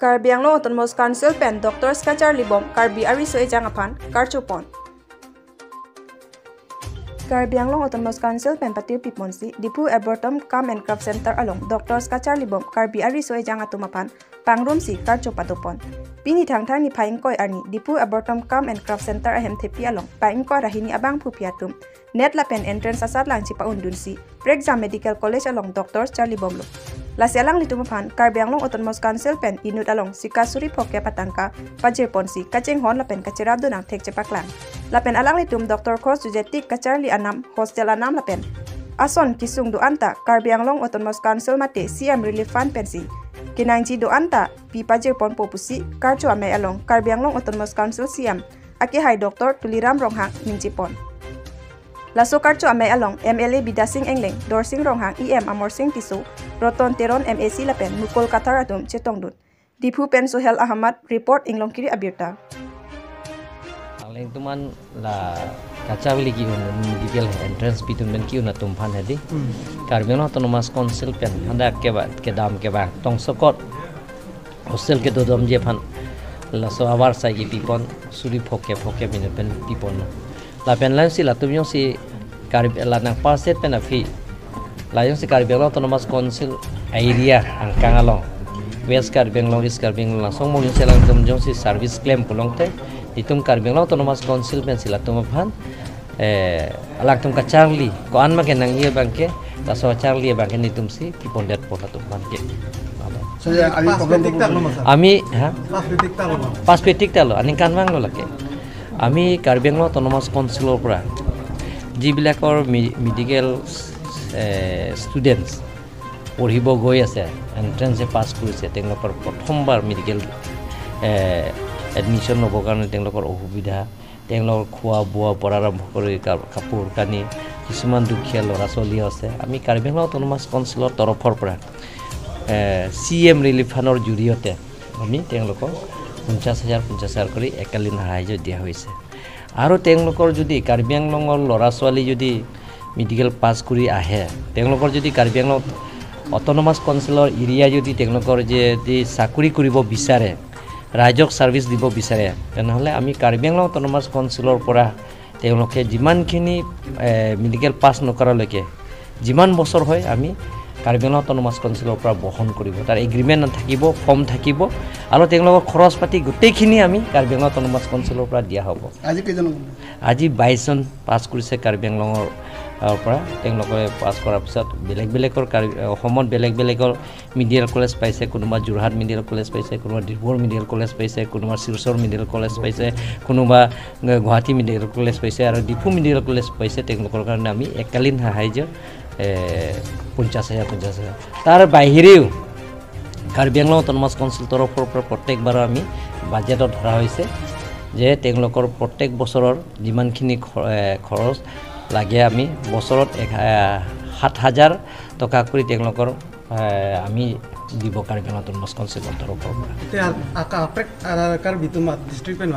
Karbi Anglong Autonomous Council pen Dr. Skajar Libom Karbi Ariso Ejangapan Karchupon. Karbi Anglong Autonomous Council pen Patir Piponsi Dipu Arboretum Camp and Craft Center along Dr. Skajar Libom Karbi Ariso Ejangatumapan Pangrumsi Karchupatupon. Pini thang ni phaing koi arni Dipu Arboretum Camp and Craft Center ahem thepi along paing ko rahini abang phupiatum net la pen entrance asat lang chipa undunsi Pregza Medical College along Dr. Charlie Bomlo. Lasialang litumapan Karbi Anglong Autonomous Council pen inut along Sikasuri Phoke Patangka Pajir Ponsi Kacheng Hon lapen Kachirabdu nang Thek Cepaklang lapen alang litum Dr. Kos Jujetik Kacharli Anam Hostel Anam lapen Ason Kisung do anta Karbi Anglong Autonomous Council mate CM Relief Fund pensi Kinangji do anta Pi Pajir Pon Popusi Karcho Ame along Karbi Anglong Autonomous Council CM Aki Hai Dr. Tuliram Ronghang Minjipon Laso Karcho Ame along MLA Bidasing Engleng Dorsing Ronghang EM Amor Sing Tisu Roton Teron MAC lapen Mukol Kataratum Chetongdut Dipu pen Sohel Ahmad report Inglong Kiri Abirta Aleng tuman la kaca wili ki medical entrance pitun ben ki una tumpan hadi Karbi Anglong Autonomous Council pen handa ke dam ke ba tong sokot hostel ke dodom je phan la so awar sai ki pipon suri phoke min pen pipon la pen lan si la tumyo si Karbi la nang paset pen afi la yung si Karbi Anglong Autonomous Council area angkang along West Karbi Anglong East Karbi Anglong langsung mo yung silang tumjong si service claim pulong te itum Karbi Anglong Autonomous Council pen sila tumaphan alang tum ka Charlie ko an ma kenang ye bangke la so Charlie bangke nitum si pipon det po tumpan ke saya ali program ami ha pas petik talo aning kanwang lo lake ami Karbi Anglong Autonomous Council opra jibilakor medical students পঢ়িব গৈ আছে এন্ট্ৰেন্সে পাছ কৰিছে তেওঁলোকৰ প্ৰথমবাৰ medical admission ল'বৰ কাৰণে তেওঁলোকৰ অসুবিধা তেওঁলোকৰ খোৱা বোৱা পৰা আৰম্ভ কৰি কাপোৰ কানি কিছুমান দুখীয়া ল'ৰা ছোৱালী আছে আমি Karbi Anglong Autonomous Councilৰ তৰফৰ পৰা CM ৰিলিফ ফাণ্ডৰ জৰিয়তে আমি তেওঁলোকক 50,000 কৰি একালীন সাহায্য দিয়া হৈছে আৰু তেওঁলোকৰ যদি Karbi Anglongৰ ল'ৰা ছোৱালী যদি মেডিকেল পাছ কৰি আহে তেওঁলোকৰ যদি Karbi Anglong Autonomous Councilor area যদি তেওঁলোকৰ যে চাকৰি কৰিব বিচাৰে ৰাজক সাৰ্ভিস দিব বিচাৰে তেনেহলে আমি Karbi Anglong Autonomous Councilor পৰা তেওঁলোকে যিমানখিনি মেডিকেল পাছ নকৰালৈকে যিমান বছৰ হয় আমি Karbi Anglong Autonomous Councilor পৰা বহন কৰিব তাৰ এগ্ৰিমেন্ট থাকিব ফৰ্ম থাকিব আৰু তেওঁলোকৰ খৰচ পাতি গোটেইখিনি আমি Karbi Anglong Autonomous Councilor পৰা দিয়া হ'ব আজি 22 জন পাছ কৰিছে Karbi Anglongৰ পৰা তেওঁলোকে পাছ কৰাৰ পিছত বেলেগৰ অসমত বেলেগৰ মেডিকেল কলেজ পাইছে কোনোবা জুৰহাট মেডিকেল কলেজ পাইছে কোনোবা ডিব্ৰুগড় মেডিকেল কলেজ পাইছে কোনোবা শিলচৰ মেডিকেল কলেজ পাইছে কোনোবা গুৱাহাটী মেডিকেল কলেজ পাইছে আৰু ডিফু মেডিকেল কলেজ পাইছে তেওঁলোকৰ কাৰণে আমি একালীন সাহায্য 50,000 তাৰ বাহিৰেও Karbi Anglong Autonomous Council তৰফৰ পৰা প্ৰত্যেকবাৰ আমি বাজেটত ধৰা হৈছে যে তেওঁলোকৰ প্ৰত্যেক বছৰৰ যিমানখিনি খৰচ লাগে আমি বছৰত 7,000 টকা কৰি তেওঁলোকৰ আমি দিব Karbi Anglong Autonomous Council তৰফৰ পৰা তে আকা আপেক Karbi ডিস্ট্ৰিক্ট পেন